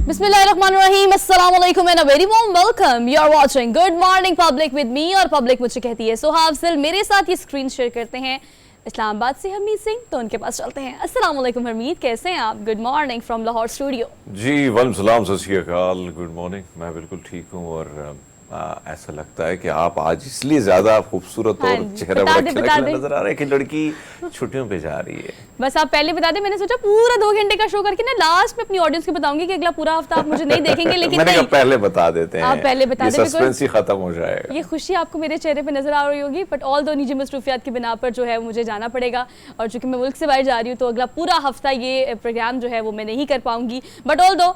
बिस्मिल्लाहिर्रहमानिर्रहीम, अस्सलाम वालेकुम and a very warm welcome. You are watching Good morning Public with me, और public मुझे कहती है सुहाव सिल। मेरे साथ ये स्क्रीन शेयर करते हैं इस्लामाबाद से हरमीत सिंह, तो उनके पास चलते हैं। अस्सलाम वालेकुम हरमीत, कैसे हैं आप? Good morning from Lahore studio. जी वालेकुम सलाम, सत श्री अकाल, गुड मॉर्निंग। मैं बिल्कुल ठीक हूँ और ऐसा लगता है कि आप आज इसलिए ज्यादा खूबसूरत और चेहरा बड़ा खिला खिला नजर आ रहा है कि लड़की छुट्टियों पे जा रही है। बस आप पहले बता दें, मैंने सोचा पूरा 2 घंटे का शो करके ना लास्ट में अपनी ऑडियंस को बताऊंगी कि अगला पूरा हफ्ता आप मुझे नहीं देखेंगे, लेकिन मैंने कहा पहले बता देते हैं, आप पहले बता दें, सस्पेंस ही खत्म हो जाएगा। ये खुशी आपको मेरे चेहरे पे नजर आ रही होगी, बट ऑल दो निजी मसरूफियात की बिना पर जो है मुझे जाना पड़ेगा, और चूंकि मैं मुल्क से बाहर जा रही हूँ तो अगला पूरा हफ्ता ये प्रोग्राम जो है वो मैं नहीं कर पाऊंगी। बट ऑल दो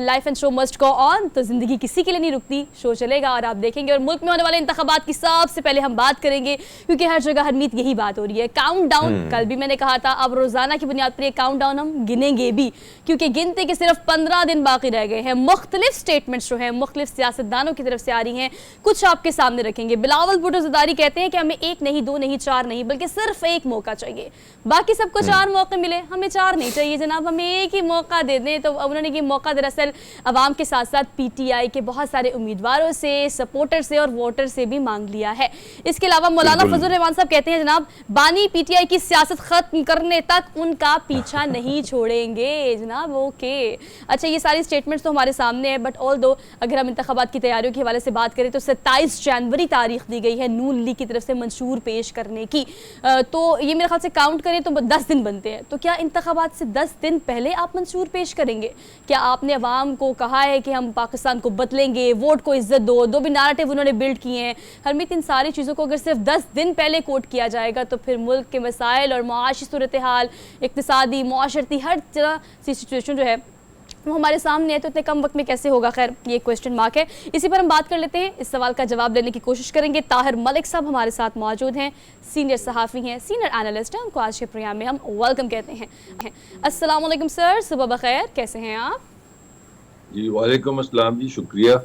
life and show must go on, तो जिंदगी किसी के लिए नहीं रुकती, शो चलेगा और आप देखेंगे। और मुल्क में होने वाले इंतखाबात की सबसे पहले हम बात करेंगे, क्योंकि हर जगह हरमीत यही बात हो रही है, काउंट डाउन। कल भी मैंने कहा था, अब रोजाना की बुनियाद पर काउंट डाउन हम गिनेंगे भी, क्योंकि गिनते के सिर्फ 15 दिन बाकी रह गए हैं। मुख्तलिफ स्टेटमेंट्स जो है मुख्तलिफ सियासतदानों की तरफ से आ रही हैं, कुछ आपके सामने रखेंगे। बिलावल भुट्टो ज़रदारी कहते हैं कि हमें 1 नहीं 2 नहीं 4 नहीं बल्कि सिर्फ 1 मौका चाहिए, बाकी सबको 4 मौके मिले, हमें 4 नहीं चाहिए जनाब, हमें 1 ही मौका दे दें। तो उन्होंने ये मौका दरअसल अवाम के साथ साथ PTI के बहुत सारे उम्मीदवारों से, सपोर्टर से और वोटर से भी मांग लिया है। इसके अलावा मौलाना फजल रहमान साहब कहते हैं जनाब, बानी PTI की सियासत खत्म करने तक उनका पीछा नहीं छोड़ेंगे जनाब। ओके, अच्छा, ये सारी स्टेटमेंट्स तो हमारे सामने है, बट ऑल दो अगर हम इंतखाबात की तैयारियों के हवाले से बात करें तो 27 जनवरी तारीख दी गई है नून लीग की तरफ से मंशूर पेश करने की। तो ये मेरे ख्याल से काउंट करें तो 10 दिन बनते हैं। तो क्या इंतखाबात से 10 दिन पहले आप मंशूर पेश करेंगे? क्या आपने अवाम को कहा है कि हम पाकिस्तान को बदलेंगे, वोट को इज्जत दो, जो भी नैरेटिव उन्होंने बिल्ड किए हैं हरमीत, इन सारी चीज़ों को अगर सिर्फ 10 दिन पहले कोट किया जाएगा तो फिर मुल्क के मसाइल और मुआशी सूरत हाल, इक्तिसादी, मुआशरती हर तरह सी सिचुएशन जो है वो हमारे सामने है, तो इतने कम वक्त में कैसे होगा? खैर, ये क्वेश्चन मार्क है। इसी पर हम बात कर लेते हैं, इस सवाल का जवाब देने की कोशिश करेंगे। ताहिर मलिक साहब हमारे साथ मौजूद हैं, सीनियर सहाफ़ी हैं, सीनियर एनालिस्ट हैं, उनको आज के प्रोग्राम में हम वेलकम कहते हैं। अस्सलाम वालेकुम सर, सुबह बखैर, कैसे हैं आप? जी वालेकुम अस्सलाम जी, शुक्रिया।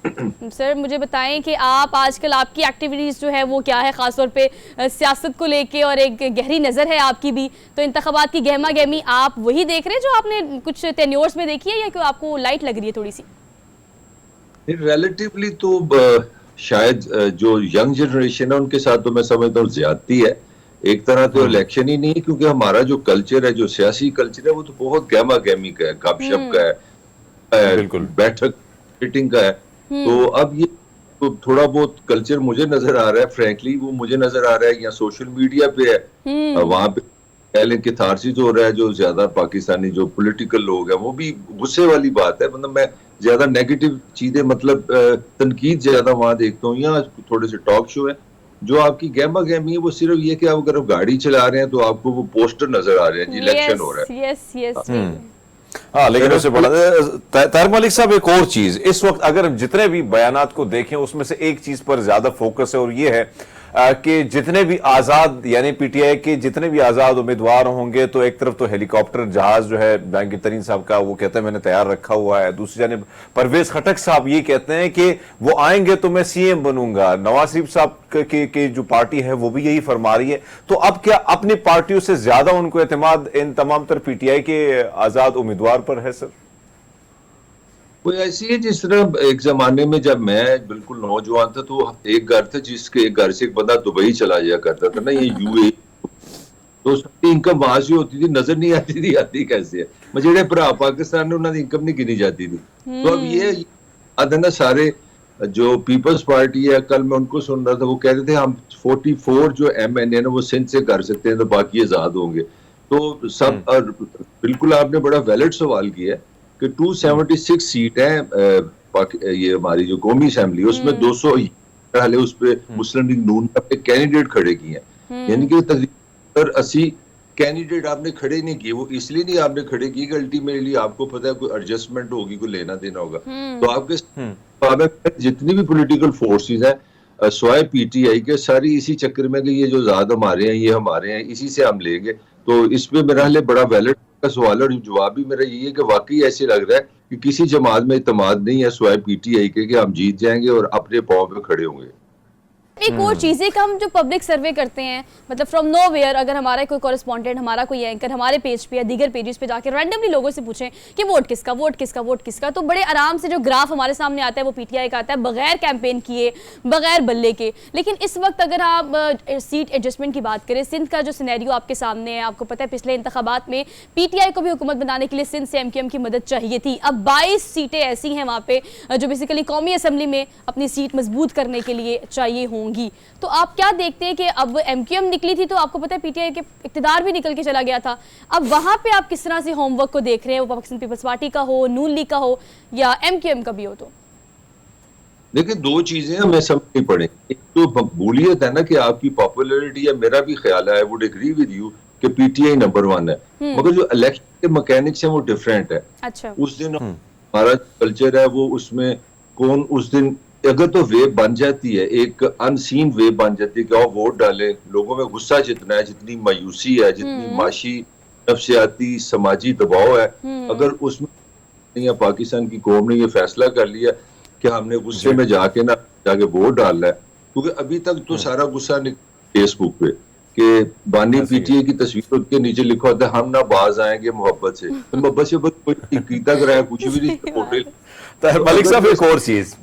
सर मुझे बताएं कि आप आजकल आपकी एक्टिविटीज़ जो है वो क्या है, ख़ासतौर पे सियासत को लेके, और एक गहरी नज़र है आपकी भी, तो इंतखाबात की गहमा गहमी आप वही देख रहे हैं जो आपने कुछ टेन्योर्स में देखी है, या क्यों आपको लाइट लग रही है थोड़ी सी? रिलेटिवली तो शायद जो यंग जनरेशन है उनके साथ तो मैं समझता हूँ ज्यादती है। एक तरह तो इलेक्शन ही नहीं, क्योंकि हमारा जो कल्चर है, जो सियासी कल्चर है, वो तो बहुत गहमा गहमी का है, गपशप का है, बिल्कुल बैठक मीटिंग का है। तो अब ये तो थोड़ा बहुत कल्चर मुझे नजर आ रहा है, फ्रैंकली वो मुझे नजर आ रहा है या सोशल मीडिया पे है, वहां पे पहले कैथारसिस हो रहा है। जो ज्यादा पाकिस्तानी जो पॉलिटिकल लोग हैं वो भी गुस्से वाली बात है, मतलब मैं ज्यादा नेगेटिव चीजें, मतलब तनकीद ज्यादा वहां देखता हूँ, या थोड़े से टॉक शो है। जो आपकी गहमा गहमी है वो सिर्फ ये कि आप अगर गाड़ी चला रहे हैं तो आपको वो पोस्टर नजर आ रहे हैं, इलेक्शन हो रहा है। Yes yes. हाँ, लेकिन उससे बड़ा ताहिर मलिक साहब, एक और चीज इस वक्त अगर जितने भी बयानात को देखें उसमें से एक चीज पर ज्यादा फोकस है, और ये है कि जितने भी आजाद, यानी PTI के जितने भी आजाद उम्मीदवार होंगे, तो एक तरफ तो हेलीकॉप्टर जहाज जो है जहांगीर तरीन साहब का, वो कहते हैं मैंने तैयार रखा हुआ है। दूसरी जानिब परवेज खटक साहब ये कहते हैं कि वो आएंगे तो मैं CM बनूंगा। नवाज शरीफ साहब की जो पार्टी है वो भी यही फरमा रही है। तो अब क्या अपनी पार्टियों से ज्यादा उनको एतमाद इन तमाम तर PTI के आजाद उम्मीदवार पर है? सर कोई ऐसी है, जिस तरह एक जमाने में जब मैं बिल्कुल नौजवान था तो एक घर था जिसके एक घर से एक बंदा दुबई चला जाया करता था ना, ये UAE, तो उसकी इनकम वहां से होती थी, नजर नहीं आती थी आती कैसे है। मुझे भरा पाकिस्तान में उन्होंने इनकम नहीं गिनी जाती थी। तो अब ये आधा ना सारे जो पीपल्स पार्टी है, कल मैं उनको सुन रहा था, वो कह रहे थे हम 44 जो MNA ना वो सिंध से कर सकते हैं, तो बाकी आजाद होंगे। तो सब, और बिल्कुल आपने बड़ा वैलिड सवाल किया है कि 276 सीट है, ये हमारी जो कौमी असेंबली, उसमें 200 पहले उस पे मुस्लिम लीग नून अपने कैंडिडेट खड़े किए हैं, यानी कि तकरीबन 80 कैंडिडेट आपने खड़े नहीं किए। वो इसलिए नहीं आपने खड़े किए कि अल्टीमेटली आपको पता है कोई एडजस्टमेंट होगी, कोई लेना देना होगा। तो आपके जितनी भी पॉलिटिकल फोर्सेस हैं स्वाय PTI के, सारी इसी चक्कर में कि ये जो ज्यादा हमारे हैं, ये हमारे हैं, इसी से हम लेंगे। तो इस पे मेरा लिए बड़ा वैलिड का सवाल, और जवाब भी मेरा यही है कि वाकई ऐसे लग रहा है कि किसी जमात में इत्मीनान नहीं है स्वाय PTI के कि हम जीत जाएंगे और अपने पांव पे खड़े होंगे। एक और चीज़ है कि हम जो पब्लिक सर्वे करते हैं, मतलब फ्रॉम नोवेयर, अगर हमारा कोई कॉरेस्पॉन्डेंट, हमारा कोई एंकर हमारे पेज पे या दीगर पेजेस पे जाकर रैंडमली लोगों से पूछें कि वोट किसका, वोट किसका, वोट किसका, तो बड़े आराम से जो ग्राफ हमारे सामने आता है वो पीटीआई का आता है, बगैर कैंपेन किए, बगैर बल्ले के। लेकिन इस वक्त अगर आप सीट एडजस्टमेंट की बात करें, सिंध का जो सिनेरियो आपके सामने है, आपको पता है पिछले इंतखाबात में पीटीआई को भी हुकूमत बनाने के लिए सिंध से एमक्यूएम की मदद चाहिए थी। अब 22 सीटें ऐसी हैं वहाँ पे जो बेसिकली कौमी असम्बली में अपनी सीट मजबूत करने के लिए चाहिए होंगी। तो आप क्या देखते हैं कि अब एमक्यूएम निकली थी तो आपको पता है पीटीआई के इक्तिदार भी निकल के चला गया था, अब वहां पे आप किस तरह से होमवर्क को देख रहे हैं, वो पाकिस्तान पीपल्स पार्टी का हो, नून लीग का हो या एमक्यूएम का भी हो? तो देखिए, दो चीजें हमें समझ नहीं पड़े। एक तो मकबूलियत है ना कि आपकी पॉपुलैरिटी है, मेरा भी ख्याल है, I would agree with you कि पीटीआई नंबर 1 है, मगर जो इलेक्शन के मैकेनिक्स है वो डिफरेंट है। अच्छा, उस दिन हमारा कल्चर है वो, उसमें कौन उस दिन अगर तो वेव बन जाती है, एक अनसीन वेव बन जाती है कि आओ वोट डालें, लोगों में गुस्सा जितना है, जितनी मायूसी है, जितनी माशी नफ्सियाती समाजी दबाव है, अगर उसमें या पाकिस्तान की कौम ने ये फैसला कर लिया कि हमने गुस्से में जाके वोट डालना है, क्योंकि अभी तक तो सारा गुस्सा फेसबुक पे कि बानी पीटीए की तस्वीर के नीचे लिखा होता है हम ना बाज आएंगे मोहब्बत से, तो मोहब्बत से बस कोई कीता कराया कुछ भी नहीं। ताहिर मलिक साहब, एक और चीज,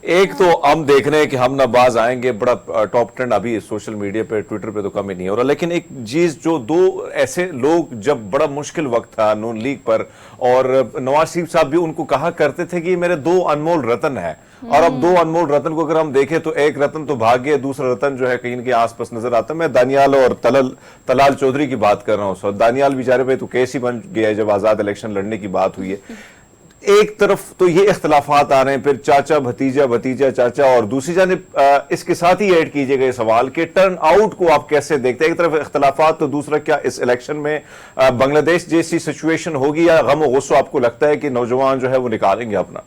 एक तो हम देख रहे हैं कि हम ना बाज आएंगे, बड़ा टॉप ट्रेंड अभी सोशल मीडिया पे, ट्विटर पे तो कम ही नहीं हो रहा, लेकिन एक चीज जो दो ऐसे लोग, जब बड़ा मुश्किल वक्त था नून लीग पर, और नवाज शरीफ साहब भी उनको कहा करते थे कि मेरे 2 अनमोल रतन है, और अब 2 अनमोल रतन को अगर हम देखें तो एक रतन तो भाग गया, दूसरा रतन जो है कहीं के आसपास नजर आता है। मैं दानियाल और तलाल चौधरी की बात कर रहा हूँ। दानियाल बेचारे पे तो केस ही बन गया जब आजाद इलेक्शन लड़ने की बात हुई है। एक तरफ तो ये इख्तलाफात आ रहे हैं, फिर चाचा भतीजा, भतीजा चाचा, और दूसरी जानिब इसके साथ ही ऐड कीजिए गए सवाल के टर्न आउट को आप कैसे देखते हैं? एक तरफ इख्तलाफात, तो दूसरा क्या इस इलेक्शन में बांग्लादेश जैसी सिचुएशन होगी, या गम और गुस्सा आपको लगता है कि नौजवान जो है वो निकालेंगे अपना?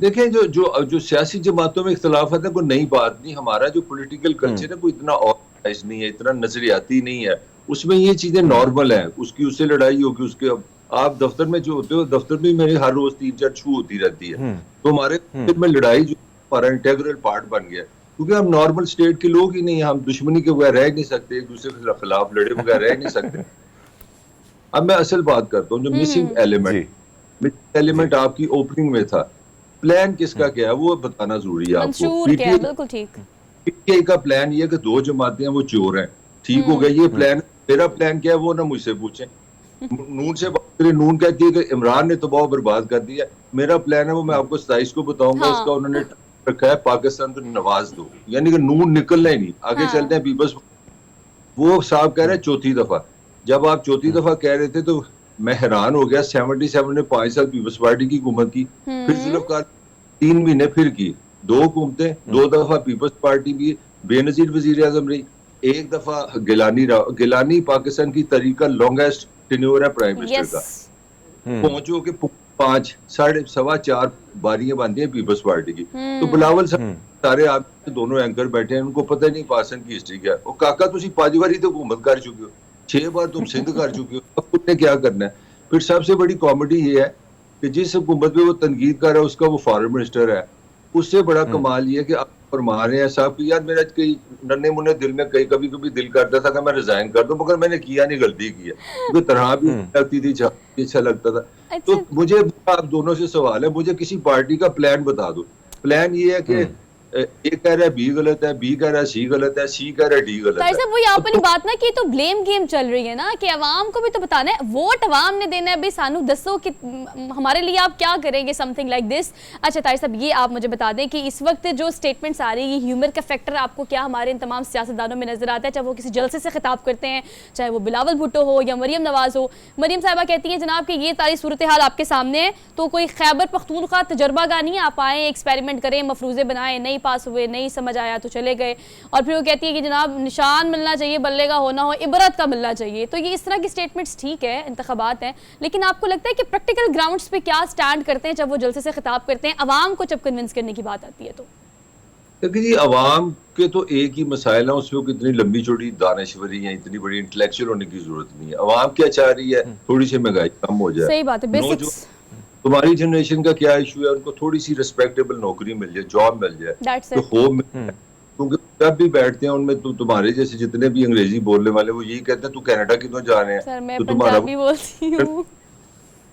देखें, जो सियासी जमातों में इख्तलाफात है कोई नई बात नहीं। हमारा जो पॉलिटिकल कल्चर है कोई इतना ऑर्गेनाइज नहीं है, इतना नजरियाती नहीं है, उसमें ये चीजें नॉर्मल है। उससे लड़ाई होगी, उसके आप दफ्तर में जो होते हो, दफ्तर में मेरी हर रोज 3-4 छू होती रहती है, तो हमारे में लड़ाई जो हमारा इंटेग्रल पार्ट बन गया, क्योंकि हम नॉर्मल स्टेट के लोग ही नहीं, हम दुश्मनी के बगैर रह नहीं सकते, एक दूसरे के खिलाफ लड़े बगैर रह नहीं सकते। अब मैं असल बात करता हूँ, जो मिसिंग एलिमेंट आपकी ओपनिंग में था, प्लान किसका क्या है वो बताना जरूरी है आपको। बिल्कुल ठीक। पीटीआई का प्लान ये है कि 2 जमातें हैं वो चोर हैं, ठीक हो गया ये प्लान। मेरा प्लान क्या है वो ना मुझसे पूछें। नून से बात करें, नून कहती है कि इमरान ने तो बहुत बर्बाद कर दिया। मेरा प्लान है वो मैं आपको 27 को बताऊंगा। इसका उन्होंने रखा है पाकिस्तान तो नवाज दो, यानी कि नून निकलना ही नहीं। आगे चलते हैं पीपल्स। वो साहब कह रहे हैं चौथी दफा। जब आप चौथी दफा कह रहे थे तो मैं हैरान हो गया। 77 ने 5 साल पीपल्स पार्टी की हुकूमत की, फिर जुल्फ़िकार 3 महीने फिर की, 2 हुकूमतें, 2 दफा पीपल्स पार्टी भी, बेनजीर वजीर आजम रही, 1 दफा गिलानी पाकिस्तान की तरीका लॉन्गेस्ट टेन्योर है प्राइम मिनिस्टर का। पहुंचो के 5 4.25 4 बारियां बनती हैं पीपल्स पार्टी की। तो बिलावल सारे आप दोनों एंकर बैठे हैं, उनको पता ही नहीं पाकिस्तान की हिस्ट्री क्या है। और काका तुम 5 बार ही तो हुकूमत कर चुके हो, 6 बार तुम सिंध कर चुके हो, अब तुमने क्या करना है? फिर सबसे बड़ी कॉमेडी ये है कि जिस हुकूमत में वो तनकीद कर रहा है उसका वो फॉरेन मिनिस्टर है। उससे बड़ा कमाल ये है कि आप फरमा रहे हैं साहब कि यार मेरा कई नन्हे मुन्ने दिल में कभी कभी दिल करता था कि मैं रिजाइन कर दूं, मगर मैंने किया नहीं, गलती की है, क्योंकि तरह भी लगती थी, अच्छा लगता था। तो मुझे आप दोनों से सवाल है, मुझे किसी पार्टी का प्लान बता दो। प्लान ये है कि ए कह रहा है बी गलत है, बी कह रहा है सी गलत है, सी कह रहा है डी गलत है। वो यहाँ पर बात ना कि तो ब्लेम गेम चल रही है ना, कि अवाम को भी तो बताना है, वोट अवाम ने देना है। भाई सानू दसो कि हमारे लिए आप क्या करेंगे, समथिंग लाइक दिस। अच्छा ताहिर साहब, ये आप मुझे बता दें कि इस वक्त जो स्टेटमेंट्स आ रही है, ह्यूमर का फैक्टर आपको क्या हमारे इन तमाम सियासतदानों में नजर आता है? चाहे वो किसी जलसे से खिताब करते हैं, चाहे वो बिलावल भुट्टो हो या मरियम नवाज हो। मरियम साहिबा कहती हैं जनाब कि ये सारी सूरत हाल आपके सामने है, तो कोई खैबर पख्तूनख्वा तजर्बा का नहीं, आप आए एक्सपेरिमेंट करें, मफरूजे बनाएं, नहीं पास हुए, नहीं समझ आया तो चले गए। और फिर वो कहती है कि जनाब निशान मिलना चाहिए, बल्ले का होना हो, इबरत का मिलना चाहिए। तो ये इस तरह की स्टेटमेंट्स ठीक है, इंतखाबात हैं, लेकिन आपको लगता है कि प्रैक्टिकल ग्राउंड्स पे क्या स्टैंड करते हैं जब वो जलसे से खिताब करते हैं, अवाम को जब कन्विंस करने की बात आती है? तो देखिए जी, अवाम के तो एक ही मसाइल है, उसमें कितनी लंबी चौड़ी दानिशवरी है, इतनी बड़ी इंटेलेक्चुअल होने की जरूरत नहीं है। अवाम क्या चाह रही है? थोड़ी सी महंगाई कम हो जाए। सही बात है, बेसिक्स। तुम्हारी जनरेशन का क्या इशू है? उनको थोड़ी सी रिस्पेक्टेबल नौकरी मिल जाए, जॉब मिल जाए, तो होप जब भी बैठते हैं उनमें तुम्हारे जैसे जितने भी अंग्रेजी बोलने वाले वो यही कहते हैं तू कनाडा क्यों जा रहे हैं, सर मैं तो तुम्हारा पंजाबी बोलती हूँ।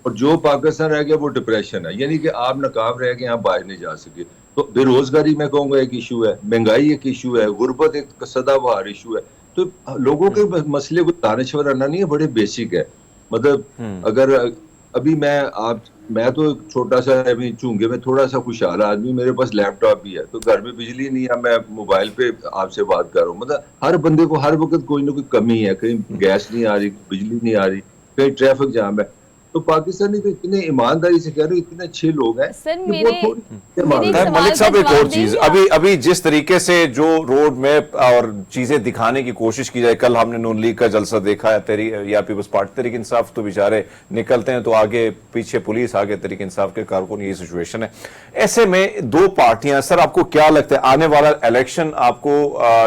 और जो पाकिस्तान रह गया वो डिप्रेशन है, यानी कि आप नाकाम रह गए, आप बाहर नहीं जा सके। तो बेरोजगारी मैं कहूँगा एक इशू है, महंगाई एक इशू है, गुर्बत एक सदाबहार इशू है। तो लोगों के मसले को दानिश्वर आना नहीं है, बड़े बेसिक है। मतलब अगर अभी मैं तो एक छोटा सा अभी चूंगे मैं थोड़ा सा खुशहाल आदमी, मेरे पास लैपटॉप भी है, तो घर में बिजली नहीं है, मैं मोबाइल पे आपसे बात कर रहा हूँ। मतलब हर बंदे को हर वक्त कोई ना कोई कमी है, कहीं गैस नहीं आ रही, बिजली नहीं आ रही, कहीं ट्रैफिक जाम है। तो पाकिस्तानी तो इतने ईमानदारी से कह रहे हो, इतने अच्छे लोग हैं सर कि मेरे वो मेरे एक ताहिर सवाल मलिक का साहब एक जवाब और चीज, देंगे आप? अभी जिस तरीके से जो रोड मैप और चीजें दिखाने की कोशिश की जाए, कल हमने नून लीग का जलसा देखा है, या पीपल्स पार्टी तहरीक इंसाफ तो बेचारे निकलते हैं तो आगे पीछे पुलिस, आगे तहरीक इंसाफ के कारकुन, यही सिचुएशन है। ऐसे में दो पार्टियां, सर आपको क्या लगता है आने वाला इलेक्शन आपको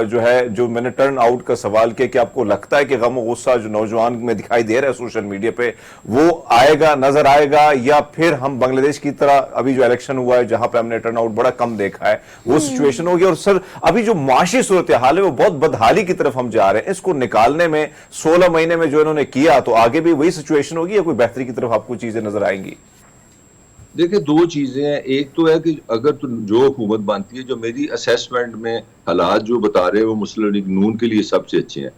जो है, जो मैंने टर्न आउट का सवाल किया, कि आपको लगता है कि गम गुस्सा जो नौजवान में दिखाई दे रहा है सोशल मीडिया पे वो आएगा, नजर आएगा, या फिर हम बांग्लादेश की तरह अभी जो इलेक्शन हुआ है जहां पे हमने टर्न आउट बड़ा कम देखा है वो सिचुएशन होगी? और सर अभी जो माशी सूरत हाल है वो बहुत बदहाली की तरफ हम जा रहे हैं, इसको निकालने में 16 महीने में जो इन्होंने किया, तो आगे भी वही सिचुएशन होगी या कोई बेहतरी की तरफ आपको चीजें नजर आएंगी? देखिए दो चीजें हैं, एक तो है कि अगर जो हुकूमत बनती है, जो मेरी असेसमेंट में हालात जो बता रहे हैं वो मुस्लिम लीग नून के लिए सबसे अच्छे हैं।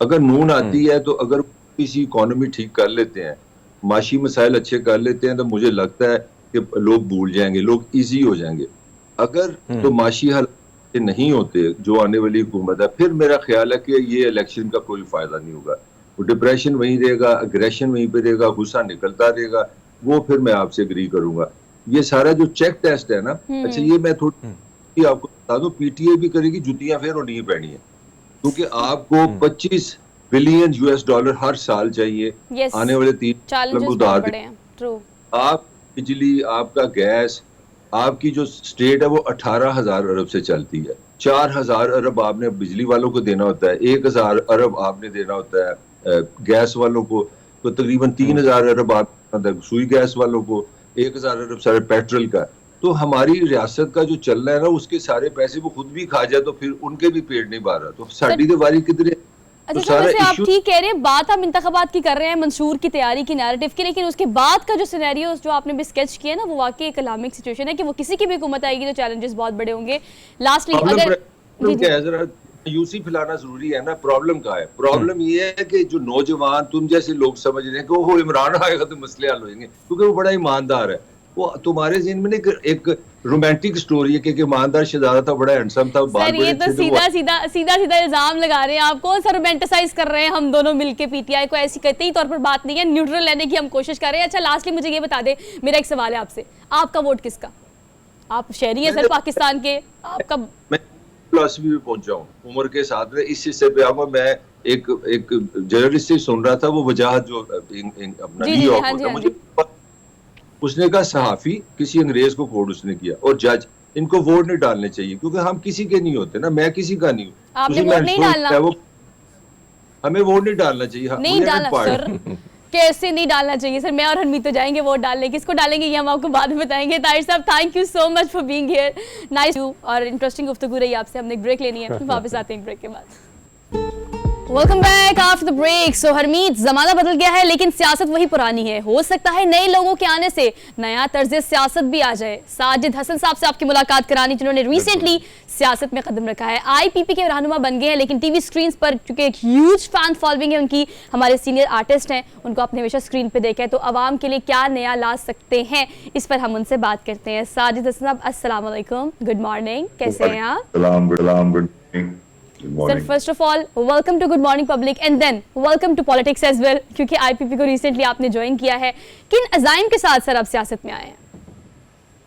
अगर नून आती है तो अगर किसी इकोनॉमी ठीक कर लेते हैं, माशी मसाइल अच्छे कर लेते हैं, तो मुझे लगता है कि लोग भूल जाएंगे, लोग इजी हो जाएंगे। अगर तो माशी हालात नहीं होते जो आने वाली हुकूमत है, फिर मेरा ख्याल है कि ये इलेक्शन का कोई फायदा नहीं होगा। वो डिप्रेशन वहीं रहेगा, अग्रेशन वहीं पे रहेगा, गुस्सा निकलता रहेगा। वो फिर मैं आपसे एग्री करूंगा। ये सारा जो चेक टेस्ट है ना, अच्छा ये मैं थोड़ी आपको बता दूं, पीटीए भी करेगी, जुतियां फिर और नहीं पहनी है, क्योंकि आपको 25 बिलियन US$ हर साल चाहिए Yes, आने वाले 3 साल में चैलेंजेस बहुत उधार बड़े हैं। ट्रू। आप बिजली, आपका गैस, आपकी जो स्टेट है वो 18,000 अरब से चलती है। 4,000 अरब आपने बिजली वालों को देना होता है, 1,000 अरब आपने देना होता है गैस वालों को, तो तकरीबन 3,000 अरब आप सुई गैस वालों को, 1,000 अरब सारे पेट्रोल का। तो हमारी रियासत का जो चल रहा है ना, उसके सारे पैसे वो खुद भी खा जाए तो फिर उनके भी पेट नहीं भर रहा, तो साड़ी की वारी किधर? अच्छा तो सर, वैसे आप issue- ठीक कह रहे हैं, बात हम इंतखाबात की कर रहे हैं, मंसूर की तैयारी की, नैरेटिव की, लेकिन उसके बाद का जो सिनेरियो जो आपने भी स्केच किया ना, वो वाकई एक अलार्मिंग सिचुएशन है कि वो किसी की भी हुकूमत आएगी तो चैलेंजेस बहुत बड़े होंगे। लास्टली अगर क्या है, जरा यूसी फैलाना जरूरी है ना। प्रॉब्लम क्या है? प्रॉब्लम ये है कि जो नौजवान तुम जैसे लोग समझ रहे हैं कि वो इमरान आएगा तो मसले हल होंगे, क्योंकि वो बड़ा ईमानदार है। वो तुम्हारे जिन में एक रोमांटिक स्टोरी है कि ईमानदार शहजादा था, बड़ा हैंडसम था, सर ये तो सीधा इल्जाम लगा रहे हैं आपको, सर रोमांटिसाइज कर रहे हैं हम दोनों मिलके पीटीआई को, ऐसी कतई तौर पर बात नहीं है, न्यूट्रल लेने की हम कोशिश कर रहे हैं। अच्छा लास्टली मुझे ये बता दे, मेरा एक सवाल है आपसे, आपका वोट किसका? आप शहरी है सर पाकिस्तान के, आपका? मैं फिलॉसफी में पहुंचा हूँ उम्र के साथ में, इस हिस्से पे आऊंगा। मैं एक जर्नलिस्ट से सुन रहा था, वो वजाहत जो अपना न्यूयॉर्क होता है, मुझे उसने कहा सहाफी किसी अंग्रेज को कोड उसने किया, और जज, इनको वोट नहीं डालने चाहिए क्योंकि हम किसी के नहीं होते ना, मैं किसी का नहीं हूँ। आपने वोट नहीं डालना, हमें वोट नहीं डालना चाहिए, नहीं डालना सर, कैसे नहीं डालना चाहिए सर? मैं और हनमीत तो जाएंगे वोट डालने, किसको डालेंगे ये हम आपको बाद में बताएंगे। ताहिर साहब thank you so much for being here, nice you, और इंटरेस्टिंग गुफ्तगू रही आपसे। हमने एक ब्रेक लेनी है, वापस आते हैं एक ब्रेक के बाद। Welcome back after the break. So Harmeet, जमाना बदल गया है लेकिन सियासत वही पुरानी है। हो सकता है नए लोगों के आने से नया तर्ज सियासत भी आ जाए। साजिद हसन साहब से आपकी मुलाकात करानी, जिन्होंने रिसेंटली सियासत में कदम रखा है, IPP के रहनुमा बन गए हैं, लेकिन टीवी स्क्रीन पर चूंकि एक ह्यूज फैन फॉलोइंग है उनकी, हमारे सीनियर आर्टिस्ट हैं, उनको आपने हमेशा स्क्रीन पर देखा है, तो आवाम के लिए क्या नया ला सकते हैं, इस पर हम उनसे बात करते हैं। साजिद हसन साहब अस्सलाम वालेकुम, गुड मॉर्निंग, कैसे हैं आप? Sir first of all welcome to Good morning Public, and then welcome to politics as well, क्योंकि IPP को रिसेंटली आपने ज्वाइन किया है। किन अजाइम के साथ सर आप सियासत में आए हैं?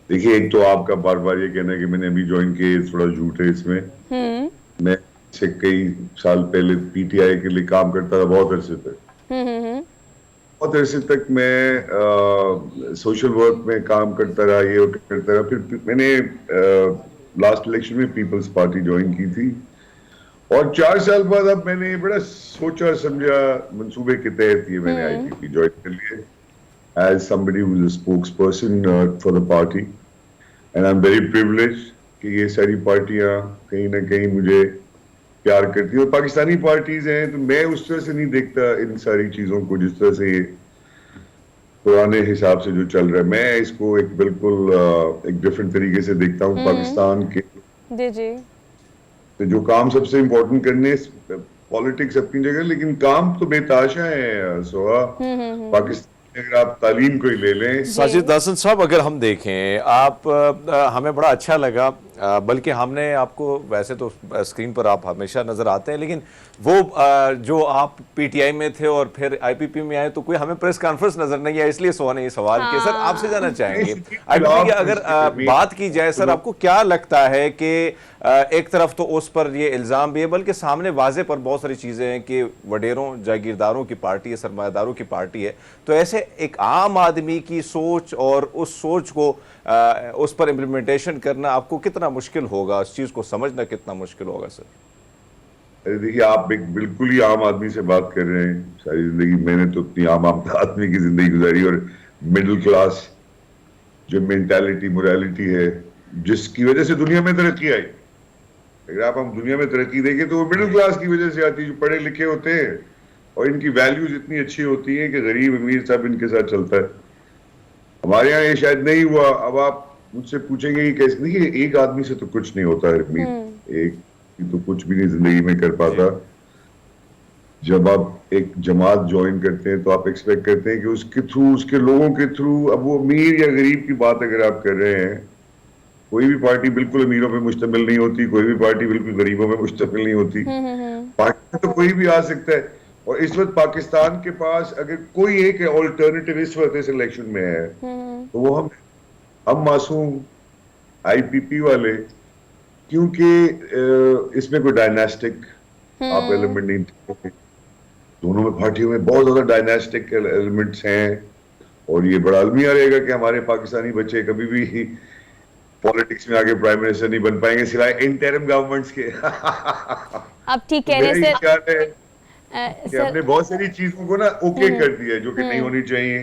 देखिए, एक तो आपका बार बार ये कहना है कि मैंने अभी ज्वाइन किया, थोड़ा झूठ है इसमें। मैं से कई साल पहले PTI के लिए काम करता था, बहुत अरसे तक। बहुत अरसे तक मैं सोशल वर्क में काम करता रहा, ये करता रहा। फिर मैंने लास्ट इलेक्शन में पीपल्स पार्टी ज्वाइन की थी, और 4 साल बाद अब मैंने बड़ा सोचा समझा मंसूबे के तहत ये मैंने IPP ज्वाइन कर लिया as somebody who is a spokesperson for the party, and I'm very privileged कि ये सारी पार्टियां कहीं ना कहीं मुझे प्यार करती है। और पाकिस्तानी पार्टीज हैं तो मैं उस तरह से नहीं देखता इन सारी चीजों को जिस तरह से पुराने हिसाब से जो चल रहा है। मैं इसको एक बिल्कुल एक डिफरेंट तरीके से देखता हूँ। पाकिस्तान के जी जी तो जो काम सबसे इम्पोर्टेंट करने, पॉलिटिक्स अपनी जगह, लेकिन काम तो बेताशा है सोहा। पाकिस्तान में अगर आप तालीम को ही ले लें, साजिद हसन साहब, अगर हम देखें आप हमें बड़ा अच्छा लगा, बल्कि हमने आपको, वैसे तो स्क्रीन पर आप हमेशा नजर आते हैं, लेकिन वो जो आप पीटीआई में थे और फिर आईपीपी में आए तो कोई हमें प्रेस कॉन्फ्रेंस नजर नहीं आया, इसलिए सोहा ने ये सवाल किया। सर आपसे जानना चाहेंगे आईपीपी की अगर बात की जाए, सर आपको क्या लगता है कि एक तरफ तो उस पर ये इल्जाम भी है, बल्कि सामने वाजे पर बहुत सारी चीजें हैं कि वडेरों जागीरदारों की पार्टी है, सरमायादारों की पार्टी है, तो ऐसे एक आम आदमी की सोच और उस सोच को उस पर इम्प्लीमेंटेशन करना आपको कितना मुश्किल होगा, उस चीज को समझना कितना मुश्किल होगा सर? अरे देखिए, आप एक बिल्कुल ही आम आदमी से बात कर रहे हैं। सारी जिंदगी मैंने तो उतनी आम आदमी की जिंदगी गुजारी, और मिडिल क्लास जो मेंटालिटी मोरालिटी है जिसकी वजह से दुनिया में तरक्की आई, अगर आप हम दुनिया में तरक्की देखें तो वो मिडिल क्लास की वजह से आती है, जो पढ़े लिखे होते हैं और इनकी वैल्यूज इतनी अच्छी होती है कि गरीब अमीर सब इनके साथ चलता है। हमारे यहाँ ये शायद नहीं हुआ। अब आप मुझसे पूछेंगे कि कैसे, देखिए एक आदमी से तो कुछ नहीं होता है, एक तो कुछ भी नहीं जिंदगी में कर पाता। जब आप एक जमात ज्वाइन करते हैं तो आप एक्सपेक्ट करते हैं कि उसके थ्रू, उसके लोगों के थ्रू, अब वो अमीर या गरीब की बात अगर आप कर रहे हैं, कोई भी पार्टी बिल्कुल अमीरों पे मुश्तमिल नहीं होती, कोई भी पार्टी बिल्कुल गरीबों पे मुश्तमिल नहीं होती। पार्टी में तो कोई भी आ सकता है। और इस वक्त पाकिस्तान के पास अगर कोई एक ऑल्टरनेटिव इस वक्त इस इलेक्शन में है तो वो हम मासूम आईपीपी वाले, क्योंकि इसमें कोई डायनास्टिक आप एलिमेंट नहीं देखते। दोनों में पार्टियों में बहुत ज्यादा डायनास्टिक एलिमेंट्स हैं, और ये बड़ा अलमिया रहेगा कि हमारे पाकिस्तानी बच्चे कभी भी पॉलिटिक्स में आगे प्राइम मिनिस्टर नहीं बन पाएंगे सिवाय इंटरिम गवर्नमेंट्स के। आप ठीक कह रहे हैं सर। कि हमने बहुत सारी चीजों को ना ओके कर दिया है जो कि नहीं होनी चाहिए।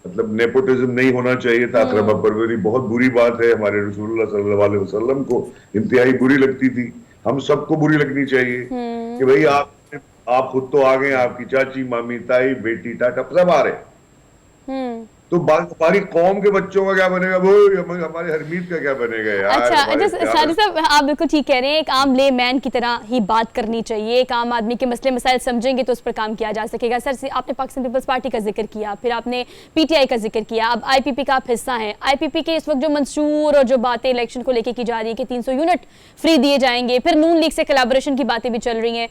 मतलब नेपोटिज्म नहीं होना चाहिए था, अकरम परवरी बहुत बुरी बात है, हमारे रसूलुल्लाह सल्लल्लाहु अलैहि वसल्लम को इंतहाई बुरी लगती थी, हम सबको बुरी लगनी चाहिए कि भाई आप खुद तो आ गए, आपकी चाची मामी ताई बेटी टाटा सब आ रहे, तो हमारी कौम के बच्चों का क्या बनेगा, वो हमारे हरमीत का क्या बनेगा यार। अच्छा साजिद साहब, आप बिल्कुल ठीक कह रहे हैं, एक आम ले मैन की तरह ही बात करनी चाहिए, एक आम आदमी के मसले मसाइल समझेंगे तो उस पर काम किया जा सकेगा। सर आपने पाकिस्तान पीपल्स पार्टी का जिक्र किया, फिर आपने पीटीआई का जिक्र किया, अब आईपीपी का आप हिस्सा हैं। आईपीपी के इस वक्त जो मंशूर और जो बातें इलेक्शन को लेकर की जा रही है कि 300 यूनिट फ्री दिए जाएंगे, फिर नून लीग से कोलैबोरेशन की बातें भी चल रही हैं,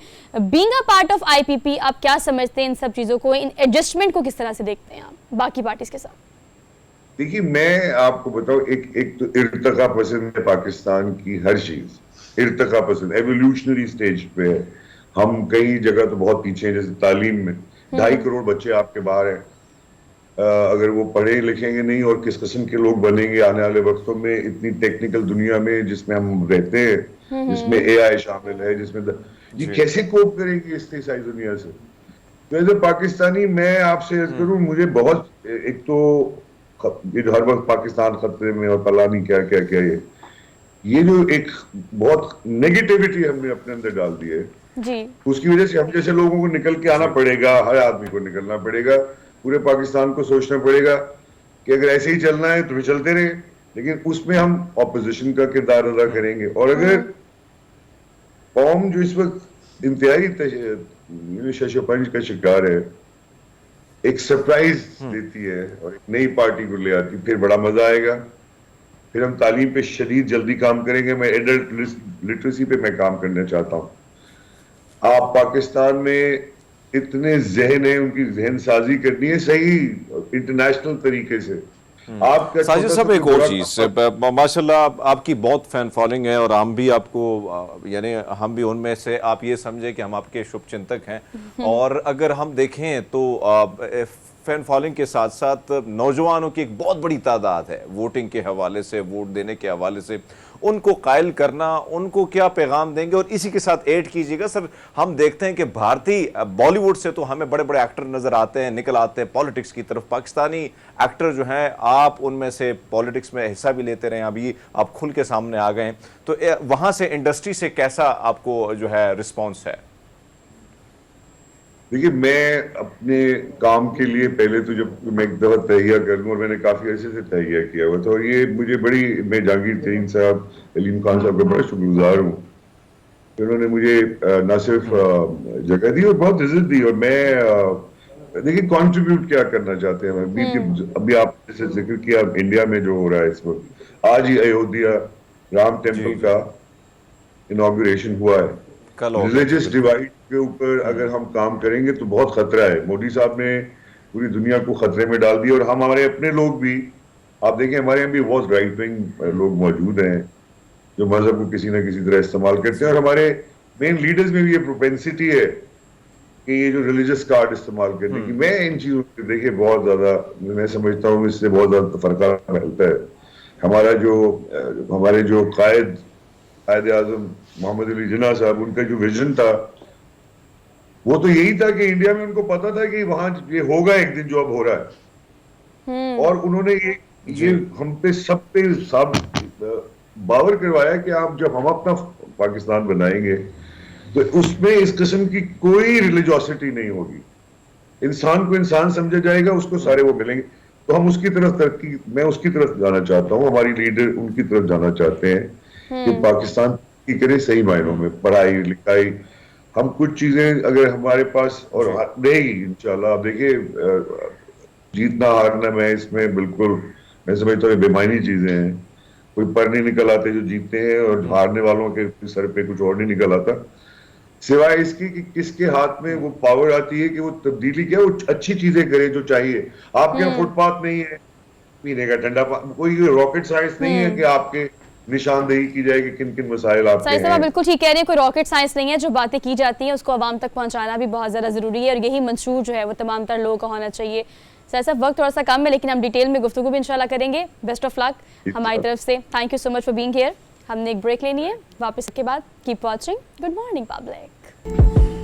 being a part of IPP आप क्या समझते हैं इन सब चीज़ों को, इन एडजस्टमेंट को किस तरह से देखते हैं आप बाकी पार्टीज के साथ? देखिए, मैं आपको बताऊं, एक तो इर्तिका पसंद है पाकिस्तान की हर चीज, इर्तिका पसंद एवोल्यूशनरी स्टेज पे है। हम कई जगह तो बहुत पीछे हैं, जैसे तालीम में 2.5 करोड़ बच्चे आपके बाहर हैं। अगर वो पढ़े लिखेंगे नहीं और किस किस्म के लोग बनेंगे आने वाले वक्तों में, इतनी टेक्निकल दुनिया में जिसमें हम रहते हैं, जिसमें एआई शामिल है, जिसमें ये कैसे कोप करेंगे इस सारी दुनिया से। तो एज ए पाकिस्तानी मैं आपसे अर्ज करूं, मुझे बहुत, एक तो ये जो हर वक्त पाकिस्तान खतरे में और पता नहीं क्या क्या क्या, ये जो एक बहुत नेगेटिविटी हमने अपने अंदर डाल दी है जी, उसकी वजह से हम जैसे लोगों को निकल के आना पड़ेगा, हर आदमी को निकलना पड़ेगा, पूरे पाकिस्तान को सोचना पड़ेगा कि अगर ऐसे ही चलना है तो चलते रहे, लेकिन उसमें हम ऑपोजिशन का किरदार अदा करेंगे। और अगर कौम जो इस वक्त इंतहाई शशोपंज का शिकार है, एक सरप्राइज देती है और एक नई पार्टी को ले आती, फिर बड़ा मजा आएगा। फिर हम तालीम पे शदीद जल्दी काम करेंगे। मैं एडल्ट लिटरेसी पे मैं काम करना चाहता हूं। आप पाकिस्तान में इतने जहन है, उनकी जहन साजी करनी है सही इंटरनेशनल तरीके से। आपका साजिद साहब, एक और चीज, माशाल्लाह आपकी बहुत फैन फॉलोइंग है और हम भी आपको, यानी हम भी उनमें से, आप ये समझे कि हम आपके शुभचिंतक हैं। और अगर हम देखें तो फैन फॉलोइंग के साथ साथ नौजवानों की एक बहुत बड़ी तादाद है, वोटिंग के हवाले से, वोट देने के हवाले से, उनको कायल करना, उनको क्या पैगाम देंगे? और इसी के साथ ऐड कीजिएगा सर, हम देखते हैं कि भारतीय बॉलीवुड से तो हमें बड़े बड़े एक्टर नजर आते हैं, निकल आते हैं पॉलिटिक्स की तरफ। पाकिस्तानी एक्टर जो हैं, आप उनमें से पॉलिटिक्स में हिस्सा भी लेते रहे, अभी आप खुल के सामने आ गए, तो वहां से इंडस्ट्री से कैसा आपको जो है रिस्पॉन्स है? देखिए, मैं अपने काम के लिए पहले तो जब मैं एक दफा तहिया कर लूँ, और मैंने काफी अर्से से तहिया किया हुआ था, और ये मुझे बड़ी, मैं जहांगीर तरीन साहब, अलीम खान साहब का बड़ा शुक्रगुजार हूँ। उन्होंने मुझे न सिर्फ जगह दी और बहुत इज्जत दी। और मैं देखिए कंट्रीब्यूट क्या करना चाहते हैं। अभी आपने जैसे जिक्र किया इंडिया में जो हो रहा है इस वक्त, आज ही अयोध्या राम टेम्पल का इनॉग्रेशन हुआ है। रिलीजियस डिवाइड के ऊपर अगर हम काम करेंगे तो बहुत खतरा है। मोदी साहब ने पूरी दुनिया को खतरे में डाल दिया, और हम हमारे अपने लोग भी, आप देखें हमारे यहाँ भी बहुत राइट विंग लोग मौजूद हैं जो मजहब को किसी ना किसी तरह इस्तेमाल करते हैं। और हमारे मेन लीडर्स में भी ये प्रोपेंसिटी है कि ये जो रिलीजियस कार्ड इस्तेमाल करने की, मैं इन चीजों को देखिए बहुत ज्यादा, मैं समझता हूँ इससे बहुत ज्यादा तफरका फैलता है। हमारे जो कायद आजम मोहम्मद अली जिन्ना साहब, उनका जो विजन था वो तो यही था कि इंडिया में उनको पता था कि वहां ये होगा एक दिन जो अब हो रहा है, और उन्होंने ये हम पे सब पे बावर करवाया कि आप जब हम अपना पाकिस्तान बनाएंगे तो उसमें इस किस्म की कोई रिलीजियोसिटी नहीं होगी। इंसान को इंसान समझा जाएगा, उसको सारे वो मिलेंगे। तो हम उसकी तरफ मैं उसकी तरफ जाना चाहता हूँ, हमारी लीडर उनकी तरफ जाना चाहते हैं कि पाकिस्तान की करे सही मायनों में पढ़ाई लिखाई। हम कुछ चीजें अगर हमारे पास और रहेगी इंशाल्लाह, आप देखिए जीतना हारना मैं इसमें बिल्कुल, मैं समझता हूँ बेमानी चीजें हैं। कोई पर नहीं निकल आते जो जीतते हैं, और हारने वालों के सर पे कुछ और नहीं निकल आता, सिवाय इसकी कि किसके हाथ में वो पावर आती है कि वो तब्दीली क्या, वो अच्छी चीजें करे जो चाहिए। आपके यहाँ फुटपाथ नहीं है पीने का ठंडा पानी, कोई रॉकेट साइंस नहीं है कि आपके निशानदेही की जाएगी किन किन मसाइल आपके हैं। साहब बिल्कुल ठीक कह रहे हैं, कोई रॉकेट साइंस नहीं है। जो बातें की जाती हैं उसको आवाम तक पहुंचाना भी बहुत ज़्यादा ज़रूरी है, और यही मंशूर जो है वो तमाम तर लोगों का होना चाहिए। साहब वक्त थोड़ा सा कम है, लेकिन हम डिटेल में गुफ्तगू भी इंशाल्लाह करेंगे। बेस्ट ऑफ लक हमारी तरफ से। Thank you so much for being here. हमने एक ब्रेक लेनी है, वापस के बाद keep watching good morning public.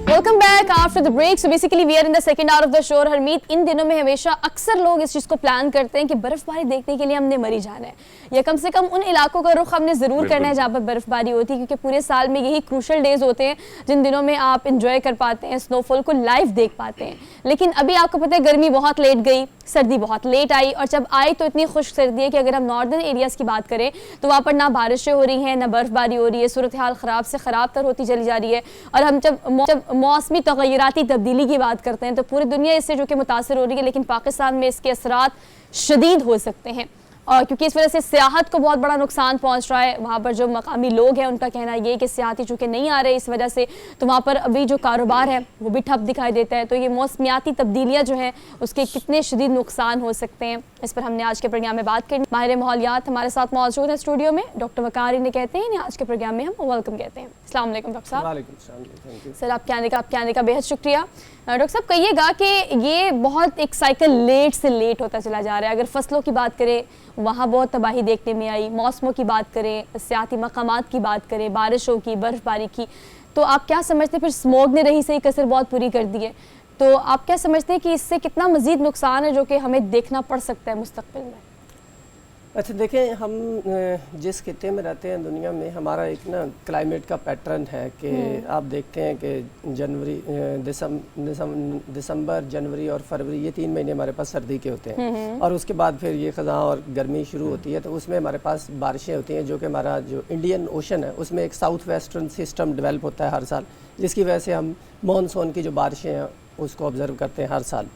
Welcome back after the break. So basically we are in the second hour of the show. Harmeet, इन दिनों में हमेशा अक्सर लोग इस चीज़ को प्लान करते हैं कि बर्फबारी देखने के लिए हमने मरी जाना है, या कम से कम उन इलाकों का रुख हमने ज़रूर करना है जहाँ पर बर्फबारी होती है, क्योंकि पूरे साल में यही क्रूशल डेज होते हैं जिन दिनों में आप इंजॉय कर पाते हैं, स्नोफॉल को लाइव देख पाते हैं। लेकिन अभी आपको पता है गर्मी बहुत लेट गई, सर्दी बहुत लेट आई, और जब आई तो इतनी खुश्क सर्दी है कि अगर हम नॉर्दर्न एरियाज़ की बात करें तो वहाँ पर ना बारिशें हो रही हैं, ना बर्फबारी हो रही है। सूरत हाल ख़राब से ख़राब तर होती चली जा रही है। और हम जब मौसमी तगय्युराती तब्दीली की बात करते हैं तो पूरी दुनिया इससे जो कि मुतासर हो रही है, लेकिन पाकिस्तान में इसके असरात शदीद हो सकते हैं। और क्योंकि इस वजह से सियाहत को बहुत बड़ा नुकसान पहुंच रहा है। वहाँ पर जो मकामी लोग हैं उनका कहना ये है कि सियाहती चूँकि नहीं आ रहे इस वजह से, तो वहाँ पर अभी जो कारोबार है वो भी ठप दिखाई देता है। तो ये मौसमियाती तब्दीलियाँ जो हैं उसके कितने शदीद नुकसान हो सकते हैं, इस पर हमने आज के प्रोग्राम में बात करी। माहिर माहौलियात हमारे साथ मौजूद हैं स्टूडियो में, डॉक्टर वकार इन्हें कहते हैं, इन्हें आज के प्रोग्राम में हम वेलकम कहते हैं। अस्सलाम वालेकुम डॉक्टर साहब। सर आपके आने का बेहद शुक्रिया। डॉक्टर साहब कहिएगा कि ये बहुत एक साइकिल लेट से लेट होता चला जा रहा है। अगर फसलों की बात करें वहाँ बहुत तबाही देखने में आई, मौसमों की बात करें, सियाती मकामात की बात करें, बारिशों की, बर्फबारी की, तो आप क्या समझते हैं? फिर स्मोक ने रही सही कसर बहुत पूरी कर दी है, तो आप क्या समझते हैं कि इससे कितना मज़ीद नुकसान है जो कि हमें देखना पड़ सकता है मुस्तक़बिल में? अच्छा देखें, हम जिस खित्ते में रहते हैं दुनिया में, हमारा एक ना क्लाइमेट का पैटर्न है कि आप देखते हैं कि जनवरी, दिसंबर, जनवरी और फरवरी, ये 3 महीने हमारे पास सर्दी के होते हैं, और उसके बाद फिर ये ख़ज़ां और गर्मी शुरू होती है। तो उसमें हमारे पास बारिशें होती हैं, जो कि हमारा जो इंडियन ओशन है उसमें एक साउथ वेस्टर्न सिस्टम डेवलप होता है हर साल, जिसकी वजह से हम मानसून की जो बारिशें हैं उसको ऑब्ज़र्व करते हैं हर साल।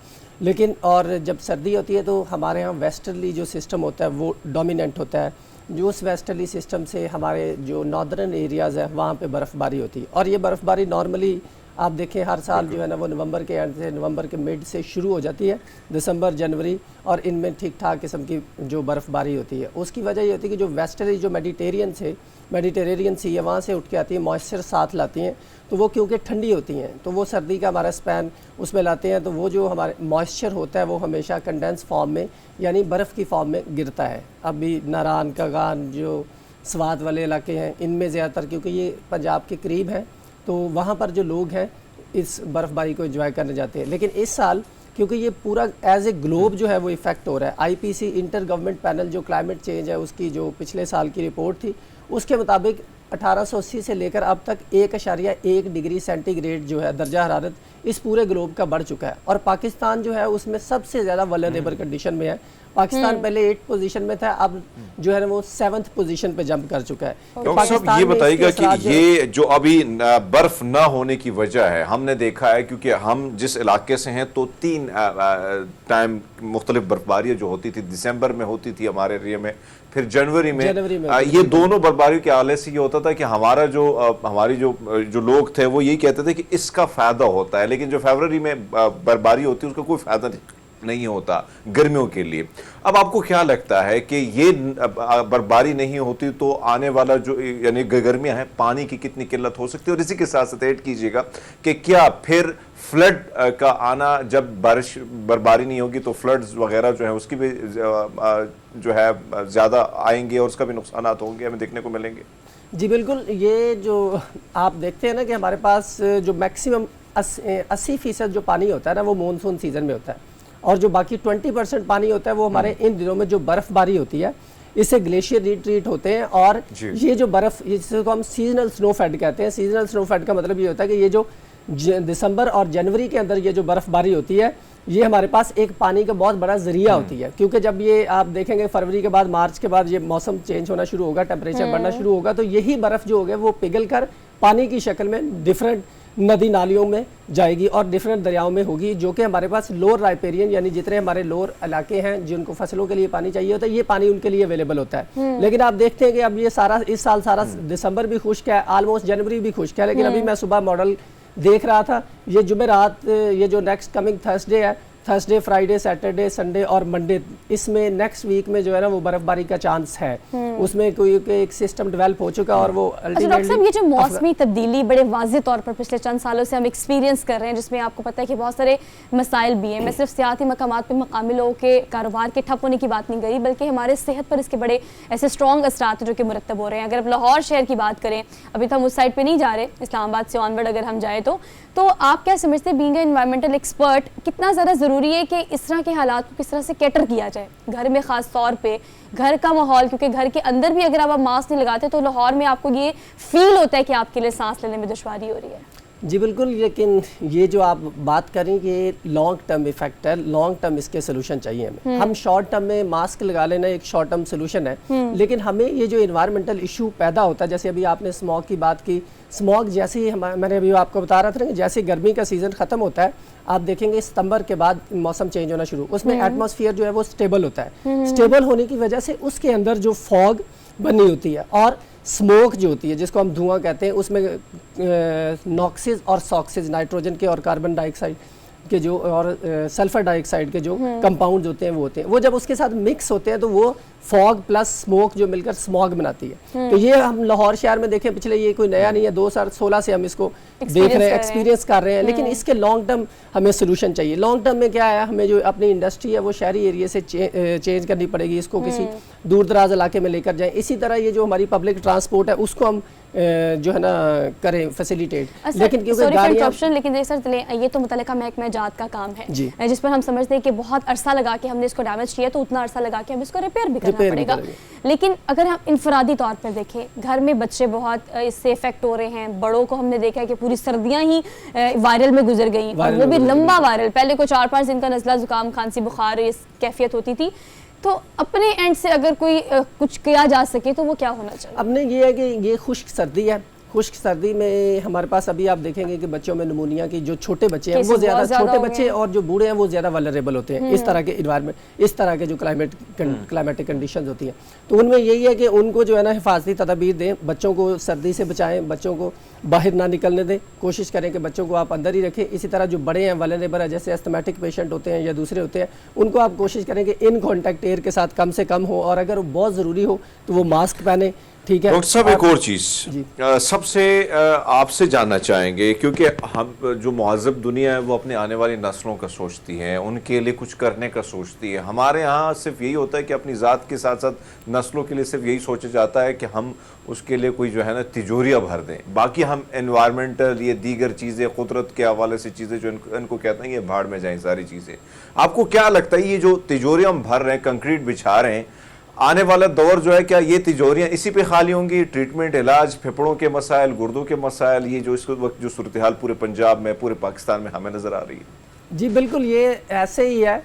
लेकिन और जब सर्दी होती है तो हमारे यहाँ वेस्टर्ली जो सिस्टम होता है वो डोमिनेंट होता है, जो उस वेस्टर्ली सिस्टम से हमारे जो नॉर्दर्न एरियाज़ है वहाँ पे बर्फ़बारी होती है। और ये बर्फ़बारी नॉर्मली आप देखें हर साल जो है ना वो नवंबर के एंड से, नवंबर के मिड से शुरू हो जाती है, दिसंबर, जनवरी, और इनमें ठीक ठाक किस्म की जो बर्फ़बारी होती है। उसकी वजह ये होती है कि जो वेस्टर्ली जो मेडिटेरेनियन सी है वहाँ से उठ के आती है, मॉइस्चर साथ लाती हैं, तो वो क्योंकि ठंडी होती हैं तो वो सर्दी का हमारा स्पैन उसमें लाते हैं, तो वो जो हमारे मॉइस्चर होता है वो हमेशा कंडेंस फॉर्म में यानी बर्फ़ की फॉर्म में गिरता है। अभी नारान, कगान, जो स्वात वाले इलाके हैं, इनमें ज़्यादातर, क्योंकि ये पंजाब के करीब हैं, तो वहाँ पर जो लोग हैं इस बर्फ़बारी को एंजॉय करने जाते हैं। लेकिन इस साल क्योंकि ये पूरा एज ए ग्लोब जो है वो इफ़ेक्ट हो रहा है, आईपीसी इंटर गवर्नमेंट पैनल जो क्लाइमेट चेंज है उसकी जो पिछले साल की रिपोर्ट थी उसके मुताबिक 1880 से लेकर अब तक 1.1 डिग्री सेंटीग्रेड जो है दर्जा हरारत इस पूरे ग्लोब का बढ़ चुका है। और पाकिस्तान जो है उसमें सबसे ज़्यादा वल्नरेबल कंडीशन में है। पाकिस्तान पहले 8 पोजीशन में था, अब जो है वो 7th पोजीशन पे जंप कर चुका है। डॉक्टर साहब ये बताइएगा कि ये जो अभी बर्फ ना होने की वजह है, हमने देखा है क्योंकि हम जिस इलाके से हैं तो 3 टाइम मुख्तलिफ बर्फबारी जो होती थी, दिसंबर में होती थी हमारे एरिया में, फिर जनवरी में ये दोनों बर्फबारी के आले से ये होता था कि हमारी जो लोग थे वो यही कहते थे कि इसका फायदा होता है, लेकिन जो फरवरी में बर्फबारी होती है उसका कोई फायदा नहीं होता गर्मियों के लिए। अब आपको क्या लगता है कि ये बर्फबारी नहीं होती तो आने वाला जो यानी गर्मियां हैं पानी की कितनी किल्लत हो सकती है? और इसी के साथ साथ ऐड कीजिएगा कि क्या फिर फ्लड का आना, जब बर्फबारी नहीं होगी तो फ्लड्स वगैरह जो है उसकी भी जो है ज्यादा आएंगे और उसका भी नुकसान होंगे, हमें देखने को मिलेंगे? जी बिल्कुल, ये जो आप देखते हैं ना कि हमारे पास जो मैक्सिमम 80% जो पानी होता है ना वो मानसून सीजन में होता है, और जो बाकी 20% पानी होता है वो हमारे इन दिनों में जो बर्फबारी होती है इससे ग्लेशियर रिट्रीट होते हैं। और ये जो बर्फ, जिसको हम सीजनल स्नोफेड कहते हैं, सीजनल स्नोफेड का मतलब ये होता है कि ये जो दिसंबर और जनवरी के अंदर ये जो बर्फबारी होती है ये हमारे पास एक पानी का बहुत बड़ा जरिया होती है। क्योंकि जब ये आप देखेंगे फरवरी के बाद, मार्च के बाद ये मौसम चेंज होना शुरू होगा, टेम्परेचर बढ़ना शुरू होगा, तो यही बर्फ जो होगा वो पिघल कर पानी की शक्ल में डिफरेंट नदी नालियों में जाएगी और डिफरेंट दरियाओं में होगी, जो कि हमारे पास लोअर राइपेरियन यानी जितने हमारे लोअर इलाके हैं जिनको फसलों के लिए पानी चाहिए होता है, ये पानी उनके लिए अवेलेबल होता है। लेकिन आप देखते हैं कि अब ये सारा इस साल सारा दिसंबर भी खुश्क है, ऑलमोस्ट जनवरी भी खुश्क है, लेकिन अभी मैं सुबह मॉडल देख रहा था, ये जुमेरात, ये जो नेक्स्ट कमिंग थर्सडे है, थर्सडे, फ्राइडे, सैटरडे, संडे और मंडे, इसमें नेक्स्ट वीक में जो है ना वो बर्फबारी का चांस है। उसमें कोई एक सिस्टम डेवलप हो चुका और वो डॉक्टर साहब ये जो मौसमी तब्दीली बड़े वाज़ेह तौर पर पिछले चंद सालों से हम एक्सपीरियंस कर रहे हैं, जिसमें आपको पता है कि बहुत सारे मसाइल भी हैं। मैं सिर्फ सियाती मकामात पे मकामी लोगों के कारोबार के ठप होने की बात नहीं करी, बल्कि हमारे सेहत पर इसके बड़े ऐसे स्ट्रॉन्ग असरात जो कि मुरतब हो रहे हैं। अगर अब लाहौर शहर की बात करें, अभी तो हम उस साइड पर नहीं जा रहे, इस्लामाबाद से ऑनवर्ड अगर हम जाए तो आप क्या समझते हैं बीइंग एनवायरमेंटल एक्सपर्ट, कितना ज़्यादा ज़रूरी है कि इस तरह के हालात को किस तरह से कैटर किया जाए घर में, ख़ास तौर पे घर का माहौल, क्योंकि घर के अंदर भी अगर आप मास्क नहीं लगाते तो लाहौर में आपको ये फील होता है कि आपके लिए सांस लेने में दुश्वारी हो रही है? जी बिल्कुल, लेकिन ये जो आप बात करें कि लॉन्ग टर्म इफेक्ट है, लॉन्ग टर्म इसके सोल्यूशन चाहिए हमें। हम शॉर्ट टर्म में मास्क लगा लेना एक शॉर्ट टर्म सोल्यूशन है, लेकिन हमें ये जो इन्वायरमेंटल इशू पैदा होता है, जैसे अभी आपने स्मॉग की बात की, स्मॉग जैसे ही मैंने अभी आपको बता रहा था कि जैसे गर्मी का सीज़न ख़त्म होता है, आप देखेंगे सितंबर के बाद मौसम चेंज होना शुरू, उसमें एटमॉस्फेयर जो है वो स्टेबल होता है। स्टेबल होने की वजह से उसके अंदर जो फॉग बनी होती है और स्मोक जो होती है जिसको हम धुआं कहते हैं, उसमें नॉक्सिस और सॉक्सिस, नाइट्रोजन के और कार्बन डाइऑक्साइड के जो और सल्फर डाइऑक्साइड के जो कंपाउंड्स होते हैं वो होते हैं, वो जब उसके साथ मिक्स होते हैं तो वो फॉग प्लस स्मोक जो मिलकर स्मॉग बनाती है। तो ये हम लाहौर शहर में देखें, पिछले ये कोई नया नहीं है, 2016 से हम इसको देख रहे हैं, एक्सपीरियंस कर रहे हैं, लेकिन इसके लॉन्ग टर्म हमें सोल्यूशन चाहिए। लॉन्ग टर्म में क्या है, हमें जो अपनी इंडस्ट्री है वो शहरी एरिया से चेंज करनी पड़ेगी, इसको किसी दूर दराज इलाके में लेकर जाएं। इसी तरह ये जो हमारी पब्लिक ट्रांसपोर्ट है उसको हम जो है ना करें फैसिलिटेट, लेकिन क्योंकि गाड़ियां, लेकिन सर ये तो मुतल्लिका महकमा जात का काम है जिस पर हम समझते हैं कि बहुत अरसा लगा के हमने इसको डैमेज किया, तो उतना अरसा लगा के हम इसको रिपेयर भी करना पड़ेगा। लेकिन अगर हम इनफरादी तौर पर देखें, घर में बच्चे बहुत इससे इफेक्ट हो रहे हैं, बड़ों को हमने देखा है कि पूरी सर्दियां ही वायरल में गुजर गई, और वो भी लंबा वायरल, पहले को 4-5 दिन का नज़ला जुकाम, खांसी, बुखार इस कैफियत होती थी। तो अपने एंड से अगर कोई कुछ किया जा सके तो वो क्या होना चाहिए? अपने ये है कि ये खुश्क सर्दी है, खुश्क सर्दी में हमारे पास अभी आप देखेंगे कि बच्चों में निमोनिया की जो छोटे बच्चे हैं वो ज़्यादा, छोटे बच्चे और जो बूढ़े हैं वो ज़्यादा वल्नरेबल होते हैं इस तरह के इन्वायरमेंट, इस तरह के जो क्लाइमेटिक कंडीशंस होती हैं। तो उनमें यही है कि उनको जो है ना हिफाजती तदाबीर दें, बच्चों को सर्दी से बचाएं, बच्चों को बाहर ना निकलने दें, कोशिश करें कि बच्चों को आप अंदर ही रखें। इसी तरह जो बड़े हैं वल्नरेबल है, जैसे एस्थमेटिक पेशेंट होते हैं या दूसरे होते हैं, उनको आप कोशिश करें कि इन कॉन्टैक्ट एयर के साथ कम से कम हो, और अगर बहुत ज़रूरी हो तो वो मास्क पहने, ठीक है। डॉक्टर साहब एक और चीज जी। सबसे आपसे जानना चाहेंगे, क्योंकि हम जो मुहज़्ज़ब दुनिया है वो अपने आने वाली नस्लों का सोचती है, उनके लिए कुछ करने का सोचती है। हमारे यहाँ सिर्फ यही होता है कि अपनी ज़ात के साथ साथ नस्लों के लिए सिर्फ यही सोचा जाता है कि हम उसके लिए कोई जो है ना तिजोरियाँ भर दें, बाकी हम एनवायरमेंटल ये दीगर चीज़ें कुदरत के हवाले से चीज़ें जो इनको कहते हैं ये भाड़ में जाएं सारी चीज़ें। आपको क्या लगता है ये जो तिजोरियाँ हम भर रहे हैं, कंक्रीट बिछा रहे हैं, आने वाला दौर जो है क्या ये तिजोरियां इसी पे खाली होंगी? ट्रीटमेंट, इलाज, फेफड़ों के मसाइल, गुर्दों के मसाइल, ये जो इस वक्त जो सूरत हाल पूरे पंजाब में, पूरे पाकिस्तान में हमें नजर आ रही है। जी बिल्कुल, ये ऐसे ही है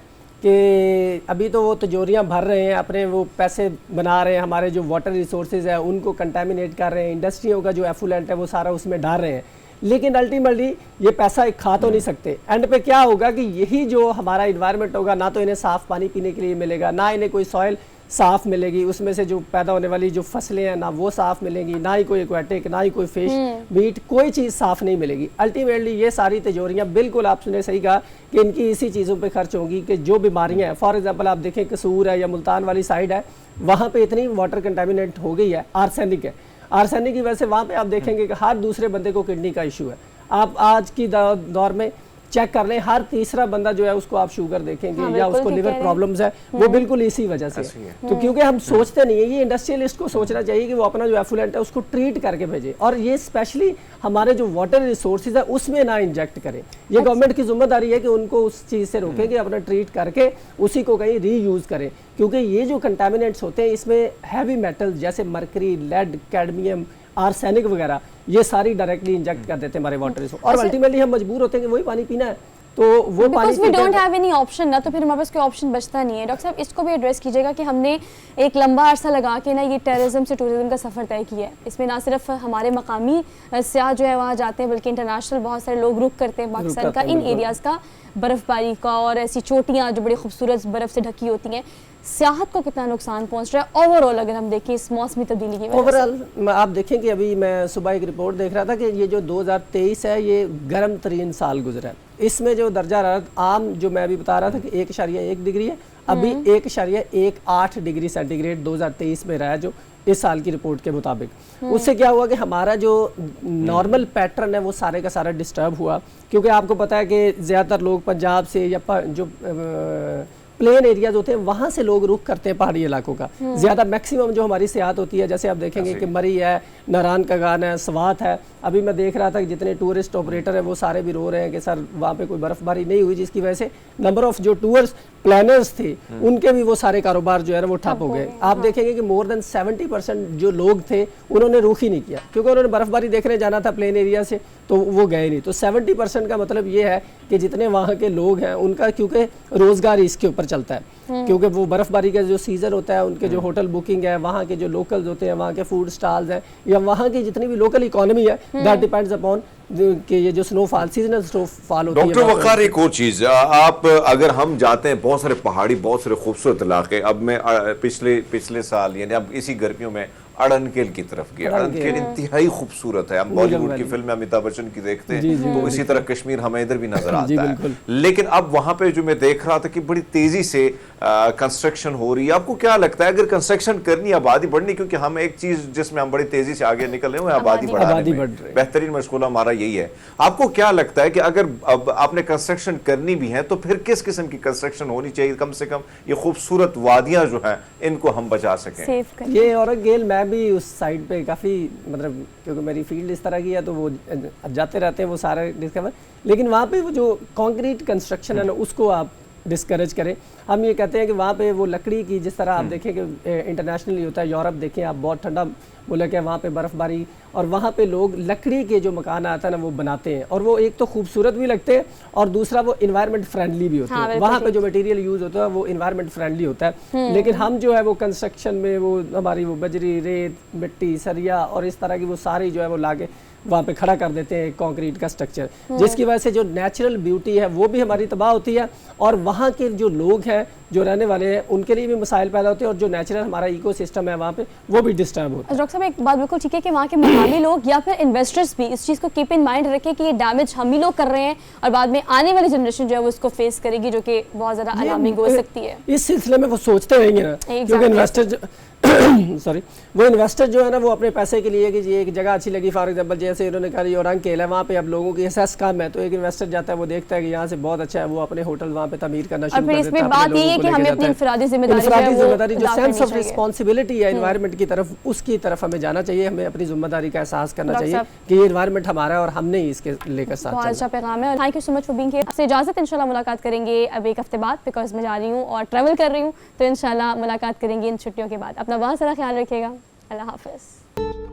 कि अभी तो वो तिजोरियां भर रहे हैं, अपने वो पैसे बना रहे हैं, हमारे जो वाटर रिसोर्सेज है उनको कंटामिनेट कर रहे हैं, इंडस्ट्रियों का जो एफुलेंट है वो सारा उसमें डाल रहे हैं, लेकिन अल्टीमेटली ये पैसा एक खा तो नहीं सकते। एंड पे क्या होगा कि यही जो हमारा इन्वायरमेंट होगा, ना तो इन्हें साफ़ पानी पीने के लिए मिलेगा, ना इन्हें कोई सॉइल साफ़ मिलेगी, उसमें से जो पैदा होने वाली जो फसलें हैं ना वो साफ़ मिलेंगी, ना ही कोई एक्वाटिक, ना ही कोई फिश मीट, कोई चीज़ साफ़ नहीं मिलेगी। अल्टीमेटली ये सारी तिजोरियाँ, बिल्कुल आपने सही कहा कि इनकी इसी चीज़ों पे खर्च होंगी कि जो बीमारियाँ हैं, फॉर एग्जांपल आप देखें कसूर है या मुल्तान वाली साइड है, वहाँ पे इतनी वाटर कंटामिनेट हो गई है, आर्सेनिक है, आर्सेनिक की वजह से वहाँ पे आप देखेंगे कि हर दूसरे बंदे को किडनी का इशू है। आप आज की दौर में चेक कर लें, हर तीसरा बंदा जो है उसको आप शुगर देखेंगे या उसको लिवर प्रॉब्लम्स है, वो बिल्कुल इसी वजह से है। तो क्योंकि हम सोचते नहीं है, ये इंडस्ट्रियलिस्ट को सोचना चाहिए कि वो अपना जो एफुलेंट है उसको ट्रीट करके भेजे, और ये स्पेशली हमारे जो वाटर रिसोर्सेज है उसमें ना इंजेक्ट करें। ये गवर्नमेंट की जिम्मेदारी है कि उनको उस चीज़ से रोकें कि अपना ट्रीट करके उसी को कहीं रीयूज़ करें, क्योंकि ये जो कंटामिनेंट्स होते हैं इसमें हैवी मेटल्स जैसे मरकरी, लेड, कैडमियम, आर्सेनिक वगैरह ये सारी डायरेक्टली इंजेक्ट कर देते हैं हमारे वाटर रिसोर्स, और अल्टीमेटली हम मजबूर होते हैं कि वही पानी पीना है, तो वो पानी we don't have any option ना, तो फिर हमारे पास कोई ऑप्शन बचता नहीं है। डॉक्टर साहब इसको भी एड्रेस कीजिएगा कि हमने एक लंबा अरसा लगा के ना ये टेररिज्म से टूरिज्म का सफ़र तय किया है। इसमें ना सिर्फ हमारे मकामी सयाह जो है वहाँ जाते हैं, बल्कि इंटरनेशनल बहुत सारे लोग रुक करते हैं पाकिस्तान का इन एरियाज़ का, बर्फ़बारी का, और ऐसी चोटियाँ जो बड़ी खूबसूरत बर्फ़ से ढकी होती हैं। सियाहत को कितना नुकसान पहुंच रहा है ओवरऑल अगर हम देखें इस मौसमी तब्दीली की वजह से? ओवरऑल आप देखें कि अभी मैं सुबह एक रिपोर्ट देख रहा था कि ये जो 2023 है ये गर्म तरीन साल गुजरा है। इसमें जो दर्जा हरारत आम जो मैं अभी बता रहा था कि 1.1 डिग्री है, अभी 1.18 डिग्री सेंटीग्रेड 2023 में रहा है जो इस साल की रिपोर्ट के मुताबिक। उससे क्या हुआ कि हमारा जो नॉर्मल पैटर्न है वो सारे का सारा डिस्टर्ब हुआ, क्योंकि आपको पता है कि ज़्यादातर लोग पंजाब से या जो प्लेन एरियाज होते हैं वहाँ से लोग रुख करते हैं पहाड़ी इलाकों का ज़्यादा। मैक्सिमम जो हमारी सियाहत होती है, जैसे आप देखेंगे कि मरी है, नारायण का गान है, स्वात है। अभी मैं देख रहा था कि जितने टूरिस्ट ऑपरेटर हैं वो सारे भी रो रहे हैं कि सर वहाँ पे कोई बर्फबारी नहीं हुई, जिसकी वजह से नंबर ऑफ जो टूर्स प्लानर्स थे उनके भी वो सारे कारोबार जो है ना वो ठप हो गए। आप देखेंगे कि मोर देन 70% जो लोग थे उन्होंने रुख ही नहीं किया, क्योंकि उन्होंने बर्फबारी देखने जाना था प्लेन एरिया से, तो वो गए नहीं। तो 70% का मतलब ये है कि जितने वहाँ के लोग हैं उनका, क्योंकि रोजगार इसके ऊपर चलता है, क्योंकि वो बर्फबारी का जो सीजन होता है, उनके जो होटल बुकिंग है, वहाँ के जो लोकल्स होते हैं, वहाँ के फूड स्टॉल्स हैं, या वहाँ की जितनी भी लोकल इकोनॉमी है, दैट डिपेंड्स अपॉन कि ये जो स्नोफॉल, सीजनल स्नोफॉल होती है। डॉक्टर वकार एक और चीज, आप अगर हम जाते हैं बहुत सारे पहाड़ी, बहुत सारे खूबसूरत इलाके, अब मैं पिछले साल यानी अब इसी गर्मियों में अड़नकेल की तरफ गया। अड़नकेल इंतहाई खूबसूरत है। हम बॉलीवुड की फिल्म अमिताभ बच्चन की देखते हैं तो इसी तरह कश्मीर हमें इधर भी नजर आता है, लेकिन अब वहां पे जो मैं देख रहा था कि बड़ी तेजी से कंस्ट्रक्शन हो रही है। आपको क्या लगता है अगर कंस्ट्रक्शन करनी, आबादी बढ़नी, क्योंकि हम एक चीज जिसमें हम बड़ी तेजी से आगे निकल रहे हैं आबादी बढ़ाने में, बेहतरीन मशगूला हमारा यही है। आपको क्या लगता है कि अगर अब आपने कंस्ट्रक्शन करनी भी है तो फिर किस किस्म की कंस्ट्रक्शन होनी चाहिए, कम से कम ये खूबसूरत वादियां जो हैं इनको हम बचा सकें? ये और गेल मैं भी उस साइड पे काफ़ी, मतलब क्योंकि मेरी फील्ड इस तरह की है तो वो जाते रहते हैं वो सारे डिस्कवर, लेकिन वहाँ पे वो जो कंक्रीट कंस्ट्रक्शन है ना उसको आप डिस्करेज करें। हम ये कहते हैं कि वहाँ पे वो लकड़ी की, जिस तरह आप देखें कि इंटरनेशनली होता है, यूरोप देखें आप, बहुत ठंडा मुल्क है, वहाँ पे बर्फ़बारी, और वहाँ पे लोग लकड़ी के जो मकान आता है ना वो बनाते हैं, और वो एक तो खूबसूरत भी लगते हैं और दूसरा वो इन्वायरमेंट फ्रेंडली भी होते हैं। वहाँ पे जो मटेरियल यूज़ होता है वो इन्वायरमेंट फ्रेंडली होता है, लेकिन हम जो है वो कंस्ट्रक्शन में वो हमारी वो बजरी, रेत, मिट्टी, सरिया और इस तरह की वो सारी जो है वो लाके वहाँ पे खड़ा कर देते हैं कंक्रीट का स्ट्रक्चर, जिसकी वजह से जो नेचुरल ब्यूटी है वो भी हमारी तबाह होती है, और वहाँ के जो लोग हैं जो रहने वाले हैं उनके लिए भी मसाइल पैदा होते हैं, और जो नेचुरल हमारा इकोसिस्टम है वहाँ पे वो भी डिस्टर्ब होता है। डॉक्टर साहब एक बात बिल्कुल ठीक है कि वहाँ के मकामी लोग या फिर इन्वेस्टर्स भी इस चीज़ को कीप इन माइंड रखें कि ये डैमेज हम ही लोग कर रहे हैं और बाद में आने वाली जनरेशन जो है वो इसको फेस करेगी, जो कि बहुत ज़्यादा अलार्मिंग हो सकती है। इस सिलसिले में वो सोचते रहेंगे ना, क्योंकि इन्वेस्टर सॉरी वो इन्वेस्टर जो है ना वो अपने पैसे के लिए कि ये एक जगह अच्छी लगी, फॉर एग्जांपल जैसे इन्होंने कहा औरंग केल है, वहाँ पे अब लोगों की एहसास कम है, तो एक इन्वेस्टर जाता है वो देखता है कि यहाँ से बहुत अच्छा है, वो अपने होटल वहाँ पे तमीर करना शुरू कर देता है। इसमें बात ये है कि हमें अपनी इंफरादी जिम्मेदारी जो सेंस ऑफ रिस्पॉन्सिबिलिटी है एनवायरनमेंट की तरफ, उसकी तरफ हमें जाना चाहिए, हमें अपनी जिम्मेदारी का एहसास करना चाहिए कि ये एनवायरनमेंट हमारा है और हमने ही इसके लेकर साथ बहुत अच्छा पैगाम है। Thank you so much for being here. आपसे इजाजत, इंशाल्लाह मुलाकात करेंगे अब एक हफ्ते बाद, बिकॉज मैं जा रही हूँ और ट्रैवल कर रही हूँ, तो इंशाल्लाह मुलाकात करेंगे इन छुट्टियों के बाद। अपना बहुत सारा ख्याल रखिएगा। अल्लाह हाफिज़।